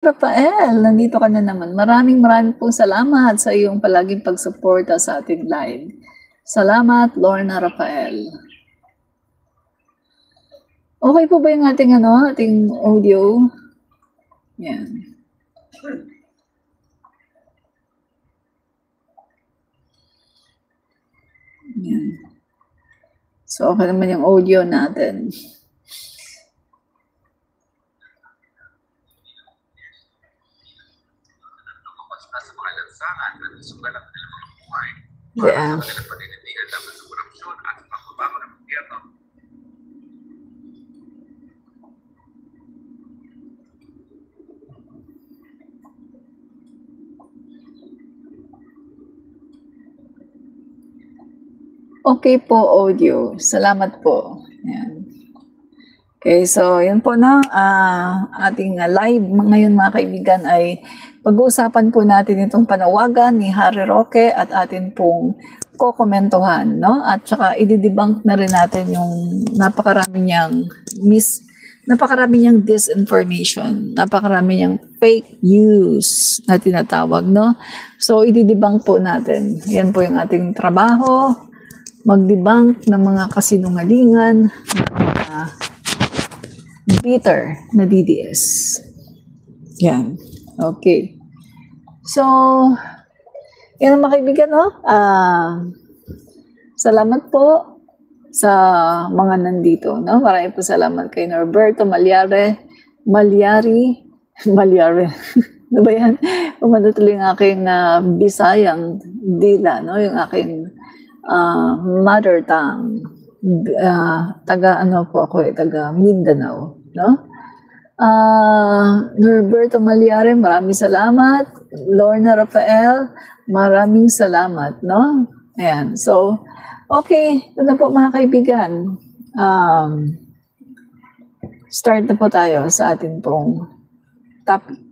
Rafael, nandito ka na naman. Maraming pong salamat sa iyong palaging pagsuporta sa ating live. Salamat, Lorna Rafael. Okay po ba yung ating audio? Yan. Yan. So, okay naman yung audio natin. Yeah. Okay po, audio. Salamat po. Yan. Okay, so yun po na ating live ngayon mga kaibigan ay pag-uusapan po natin itong panawagan ni Harry Roque at atin pong kokomentuhan, no? At saka i-debunk na rin natin yung napakarami niyang disinformation, napakarami niyang fake news na tinatawag, no? So i-debunk po natin. Yan po yung ating trabaho, mag-debunk ng mga kasinungalingan, bitter na DDS. Yan. Okay. So, yan ang mga kaibigan, no? Salamat po sa mga nandito, no? Maraming po salamat kay Norberto Malyari. Ano ba yan? Umano tuloy yung aking Bisayang dila, no? Yung aking mother tongue. Taga Mindanao, no? Norberto Malyari, maraming salamat. Lorna Rafael, maraming salamat, no? Ayan. So, okay. Ito na po mga kaibigan. Start na po tayo sa atin pong topic.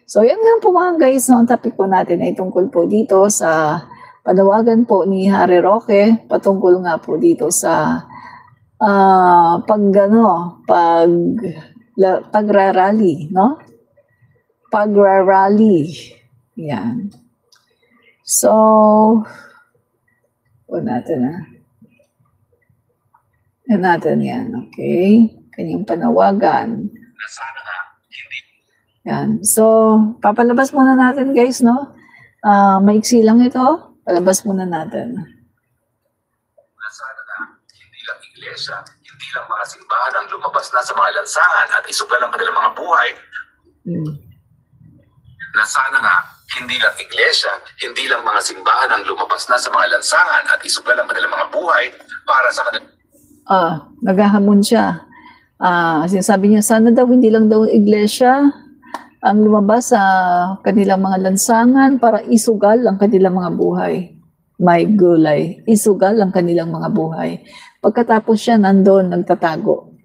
So, yan nga po mga guys, no? Ang topic po natin ay tungkol po dito sa panawagan po ni Harry Roque patungkol nga po dito sa pagrarally, no? Pagrarally. Yan. So, yan natin yan, okay? Kanyang panawagan. Yan. So, papalabas muna natin guys, no? Maiksi lang ito. Palabas muna natin. Sana na hindi lang iglesia, hindi lang mga simbahan ang lumabas na sa mga lansangan at isugal ang kanilang mga buhay. Na sana nga hindi lang iglesia, hindi lang mga simbahan ang lumabas na sa mga lansangan at isugal ang kanilang mga buhay para sa kanilang... Naghahamon siya. Sinasabi niya, sana daw hindi lang daw iglesia ang lumabas sa kanilang mga lansangan para isugal ang kanilang mga buhay. May gulay. Isugal ang kanilang mga buhay. Pagkatapos siya nandoon, nagtatago.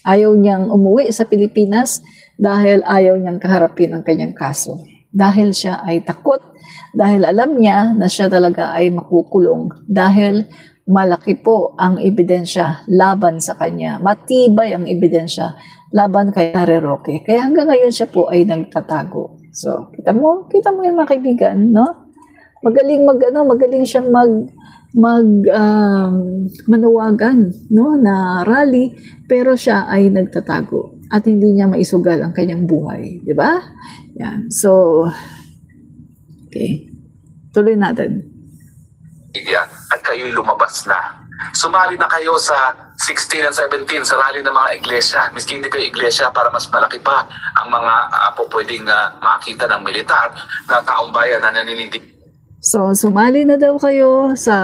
Ayaw niyang umuwi sa Pilipinas dahil ayaw niyang kaharapin ang kanyang kaso. Dahil siya ay takot. Dahil alam niya na siya talaga ay makukulong. Dahil malaki po ang ebidensya laban sa kanya. Matibay ang ebidensya laban kay Harry Roque. Kaya hanggang ngayon siya po ay nagtatago. So, kita mo yung mga kaibigan, no? Magaling siyang manawagan, no, na rally, pero siya ay nagtatago at hindi niya maisugal ang kanyang buhay, di ba? Yan. So, okay. Tuloy natin. At kayo'y lumabas na. Sumali na kayo sa 16 and 17 sa rally ng mga iglesia. Miski hindi kayo iglesia para mas malaki pa ang mga pwedeng makita ng militar na taong bayan na naninindig. So, sumali na daw kayo sa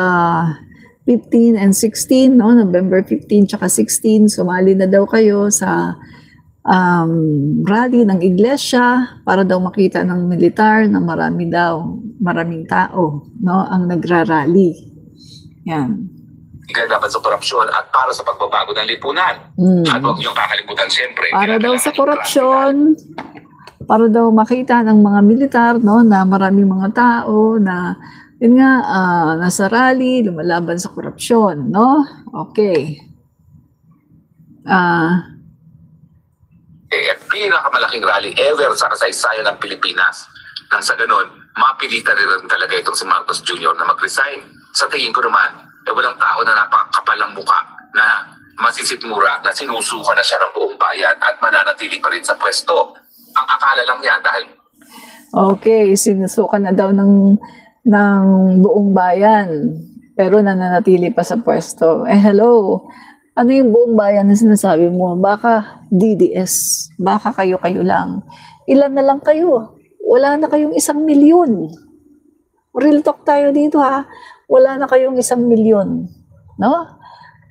15 and 16, no? November 15 tsaka 16, sumali na daw kayo sa rally ng iglesia para daw makita ng militar na maraming tao, no, ang nagrarally. Yan. Dapat sa korupsyon at para sa pagbabago ng lipunan. At huwag niyong kakalimutan siyempre. Para daw sa korupsyon, para daw makita ng mga militar, no, na maraming mga tao na yun nga, nasa rally, lumalaban sa korupsyon, no? Okay. pinakamalaking rally ever sa kasaysayan ng Pilipinas. Nang sa ganun, mapilitan rin talaga itong si Marcos Jr. na mag-resign. Sa tingin ko naman, walang tao na napakakapal ng muka na masisikmura na sinusuka na siya ng buong bayan at mananatili pa rin sa pwesto. Ang akala lang niya dahil... Okay, sinusuka na daw ng buong bayan pero nananatili pa sa pwesto. Hello, ano yung buong bayan na sinasabi mo? Baka DDS, baka kayo-kayo lang. Ilan na lang kayo? Wala na kayong 1 milyon. Real talk tayo dito ha. Wala na kayong 1 milyon. No?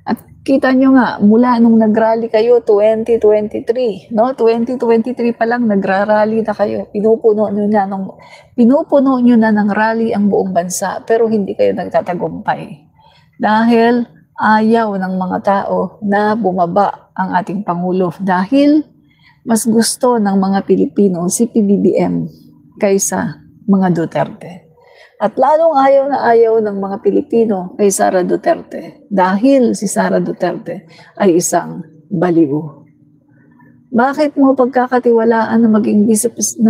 At kita nyo nga, mula nung nag-rally kayo 2023, no? 2023 pa lang nagra-rally na kayo. Pinupuno nyo na ng rally ang buong bansa, pero hindi kayo nagtatagumpay. Dahil ayaw ng mga tao na bumaba ang ating Pangulo. Dahil mas gusto ng mga Pilipino si PBBM kaysa mga Duterte. At lalong ayaw ng mga Pilipino kay Sara Duterte dahil si Sara Duterte ay isang baliw. Bakit mo pagkakatiwalaan na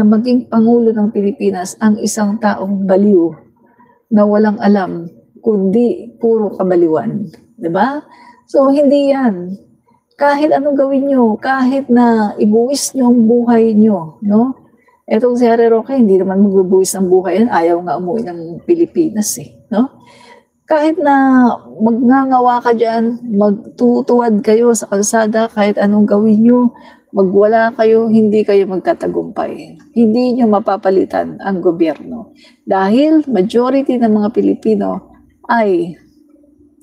maging Pangulo ng Pilipinas ang isang taong baliw na walang alam kundi puro kabaliwan? Diba? So hindi yan. Kahit anong gawin nyo, kahit na ibuwis nyo ang buhay nyo, no? Etong si Harry Roque, hindi naman magbubuwis ng buhay yan. Ayaw nga umuwi ng Pilipinas no? Kahit na magngangawa ka dyan, magtutuwad kayo sa kalsada, kahit anong gawin nyo, magwala kayo, hindi kayo magtatagumpay. Hindi nyo mapapalitan ang gobyerno. Dahil majority ng mga Pilipino ay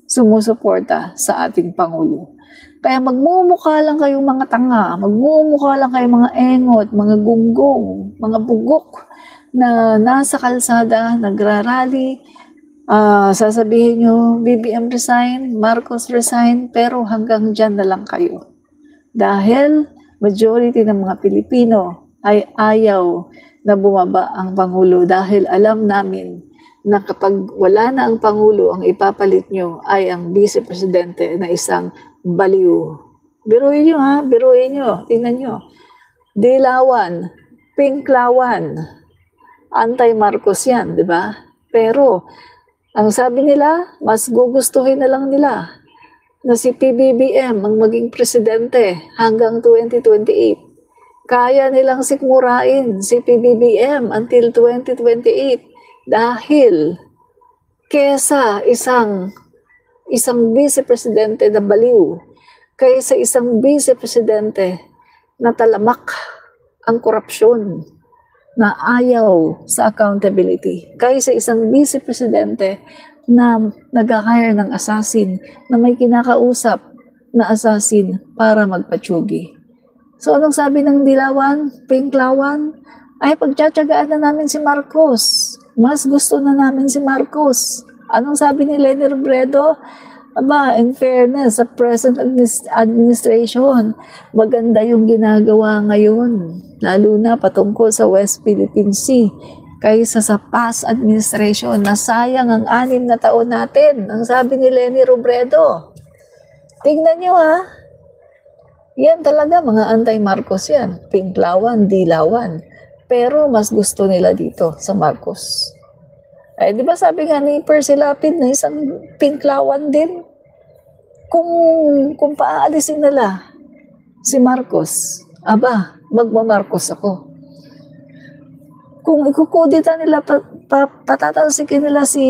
sumusuporta sa ating Pangulo. Kaya magmumukha lang kayong mga tanga, magmumukha lang kayong mga engot, mga gunggong, mga bugok na nasa kalsada, nagrarally, sasabihin nyo, BBM resign, Marcos resign, pero hanggang dyan na lang kayo. Dahil majority ng mga Pilipino ay ayaw na bumaba ang Pangulo dahil alam namin na kapag wala na ang Pangulo, ang ipapalit nyo ay ang Vice Presidente na isang baliw. Biruin nyo ha, biruin nyo. Tingnan nyo. Dilawan, pinklawan, anti-Marcos yan, di ba? Pero, ang sabi nila, mas gugustuhin na lang nila na si PBBM ang maging presidente hanggang 2028. Kaya nilang sikmurain si PBBM until 2028 dahil kesa isang vice-presidente na baliw, kaysa isang vice-presidente na talamak ang korupsyon, na ayaw sa accountability, kaysa isang vice-presidente na nag-hire ng assassin, na may kinakausap na assassin para magpatsugi. So anong sabi ng Dilawan, Pinklawan? Ay pagtsatsagaan na namin si Marcos. Mas gusto na namin si Marcos. Anong sabi ni Leni Robredo? Aba, in fairness, sa present administration, maganda yung ginagawa ngayon, lalo na patungkol sa West Philippine Sea, kaysa sa past administration na sayang ang 6 na taon natin. Ang sabi ni Leni Robredo. Tingnan nyo ha. Yan talaga, mga anti-Marcos yan. Pinklawan, Dilawan. Pero mas gusto nila dito sa Marcos. Eh, di ba sabi nga ni Percy Lapid na isang pinklawan din? Kung paaalisin nila si Marcos, aba, magmamarcos ako. Kung ikukudita nila, patatalsikin nila si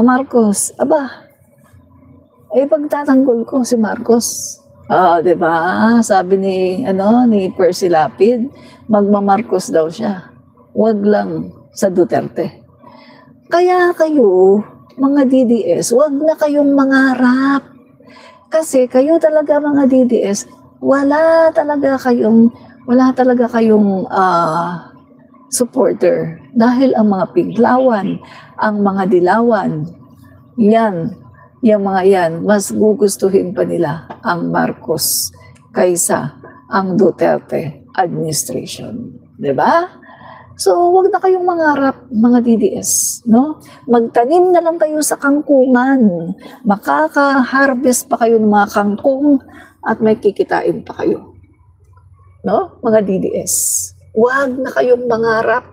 Marcos, aba, eh pagtatanggol ko si Marcos. Di ba? Sabi ni Percy Lapid, magmamarcos daw siya. Huwag lang sa Duterte. Kaya kayo, mga DDS, huwag na kayong mangarap. Kasi kayo talaga mga DDS, wala talaga kayong supporter. Dahil ang mga Pinklawan, ang mga Dilawan, yung mga yan, mas gugustuhin pa nila ang Marcos kaysa ang Duterte administration. Diba? So, wag na kayong mangarap, mga DDS, no? Magtanim na lang kayo sa kangkungan. Makaka-harvest pa kayo ng mga kangkong at may kikitain pa kayo. no? Mga DDS. Huwag na kayong mangarap.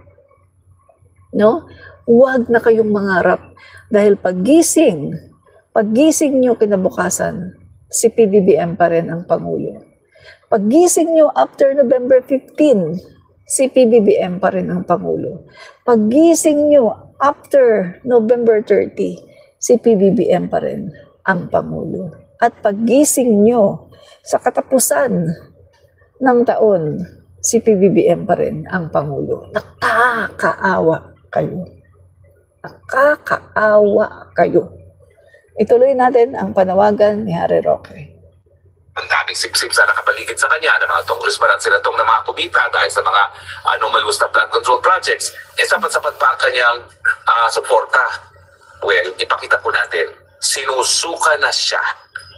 No? Huwag na kayong mangarap. Dahil paggising nyo kinabukasan, si PBBM pa rin ang Pangulo. Paggising nyo after November 15, si PBBM pa rin ang Pangulo. Paggising nyo after November 30, si PBBM pa rin ang Pangulo. At paggising nyo sa katapusan ng taon, si PBBM pa rin ang Pangulo. Nakakaawa kayo. Nakakaawa kayo. Ituloy natin ang panawagan ni Harry Roque. Ang daming sip-sip sa nakapaligid sa kanya ng mga congressman at senatong na mga kumita dahil sa mga anomalous na flood control projects, sapat-sapat pa ang kanyang suporta. Well, ipakita po natin, sinusuka na siya.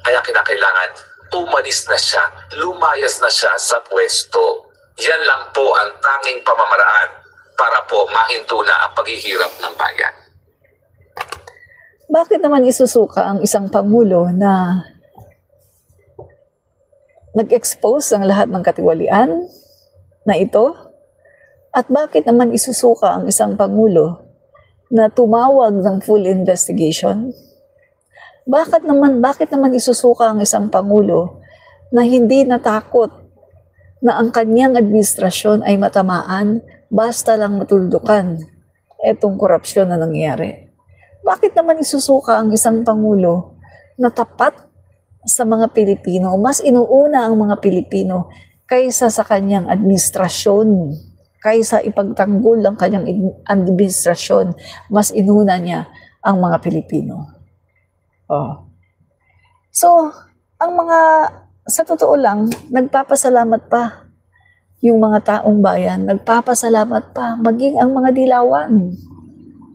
Kaya kinakailangan, umalis na siya, lumayas na siya sa pwesto. Yan lang po ang tanging pamamaraan para po mahinto na ang paghihirap ng bayan. Bakit naman isusuka ang isang Pangulo na nag-expose ang lahat ng katiwalian na ito? At bakit naman isusuka ang isang Pangulo na tumawag ng full investigation? Bakit naman isusuka ang isang Pangulo na hindi natakot na ang kanyang administrasyon ay matamaan basta lang matuldukan itong korupsyon na nangyayari? Bakit naman isusuka ang isang Pangulo na tapat sa mga Pilipino, mas inuuna ang mga Pilipino kaysa sa kanyang administrasyon, kaysa ipagtanggol ang kanyang administrasyon, mas inuna niya ang mga Pilipino. Oh. So, sa totoo lang, nagpapasalamat pa yung mga taong bayan, nagpapasalamat pa, maging ang mga dilawan,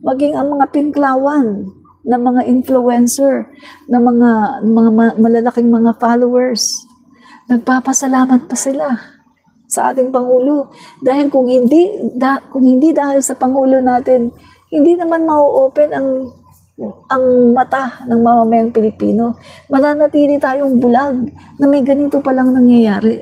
maging ang mga pinklawan, na mga influencer, na mga malalaking mga followers. Nagpapasalamat pa sila sa ating Pangulo. Dahil kung hindi dahil sa Pangulo natin, hindi naman ma-open ang mata ng mamamayang Pilipino. Mananatili tayong bulag na may ganito palang nangyayari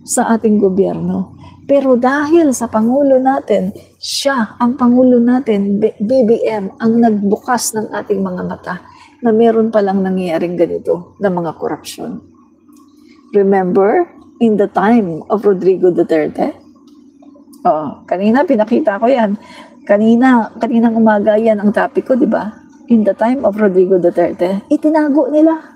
sa ating gobyerno. Pero dahil sa Pangulo natin, siya, ang Pangulo natin, BBM, ang nagbukas ng ating mga mata na meron palang nangyayaring ganito na mga korupsyon. Remember, in the time of Rodrigo Duterte? Kanina pinakita ko yan. Kaninang umaga yan ang topic ko, di ba? In the time of Rodrigo Duterte, itinago nila.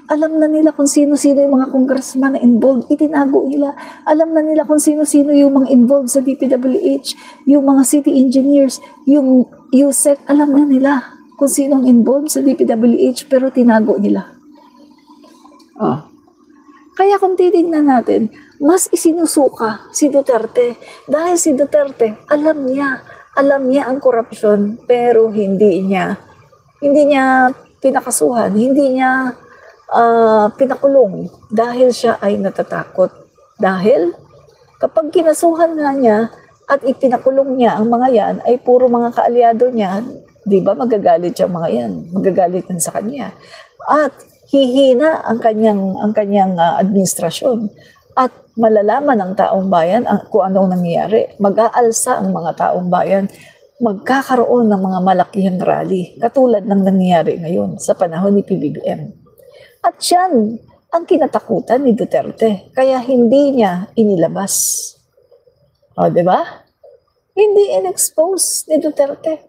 Alam na nila kung sino-sino yung mga congressman na involved. Itinago nila. Alam na nila kung sino-sino yung mga involved sa DPWH, yung mga city engineers, yung USEC. Alam na nila kung sinong involved sa DPWH, pero tinago nila. Kaya kung titignan natin, mas isinusuka si Duterte. Dahil si Duterte, alam niya ang korupsyon, pero hindi niya pinakasuhan, hindi niya pinakulong dahil siya ay natatakot. Dahil kapag kinasuhan nga niya at ipinakulong niya ang mga yan, ay puro mga kaalyado niya, di ba magagalit siya mga yan, magagalit din sa kanya. At hihina ang kanyang administrasyon. At malalaman ng taong bayan kung anong nangyayari. Mag-aalsa ang mga taong bayan, magkakaroon ng mga malakihang rally, katulad ng nangyayari ngayon sa panahon ni PBBM. At yan ang kinatakutan ni Duterte. Kaya hindi niya inilabas. Di ba? Hindi in-expose ni Duterte.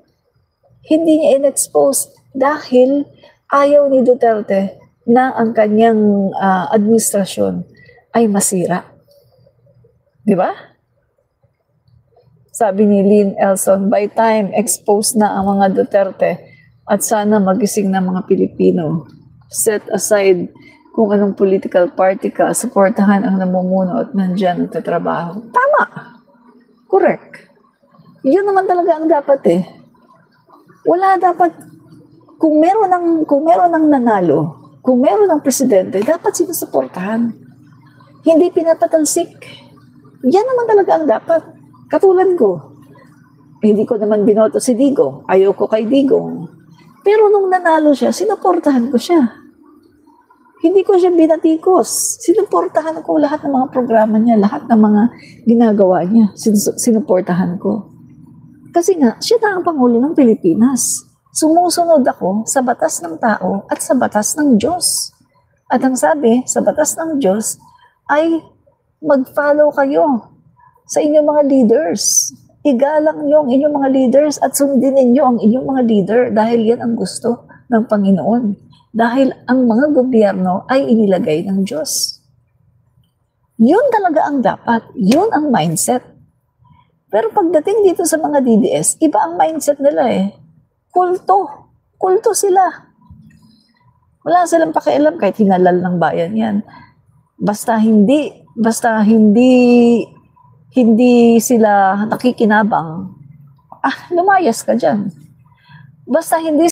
Hindi niya in-expose dahil ayaw ni Duterte na ang kanyang administrasyon ay masira. Di ba? Sabi ni Lynn Elson, by time exposed na ang mga Duterte at sana magising na mga Pilipino, set aside kung anong political party ka, suportahan ang namumuno at nandyan nagtatrabaho. Tama. Correct. Yun naman talaga ang dapat eh. Wala dapat, kung meron ng nanalo, kung meron ng presidente, dapat sinusuportahan. Hindi pinapatalsik. Yan naman talaga ang dapat. Katulad ko, hindi ko naman binoto si Digong. Ayoko kay Digong. Pero nung nanalo siya, sinuportahan ko siya. Hindi ko siya binatikos. Sinuportahan ko lahat ng mga programa niya, lahat ng mga ginagawa niya. Sinuportahan ko. Kasi nga, siya na ang Pangulo ng Pilipinas. Sumusunod ako sa batas ng tao at sa batas ng Diyos. At ang sabi sa batas ng Diyos ay mag-follow kayo sa inyong mga leaders. Igalang niyo ang inyong mga leaders at sundin ninyo ang inyong mga leader dahil yan ang gusto ng Panginoon. Dahil ang mga gobyerno ay inilagay ng Diyos. Yun talaga ang dapat. Yun ang mindset. Pero pagdating dito sa mga DDS, iba ang mindset nila eh. Kulto. Kulto sila. Wala silang pakialam kahit hinalal ng bayan yan. Basta hindi sila nakikinabang, lumayas ka dyan. Basta hindi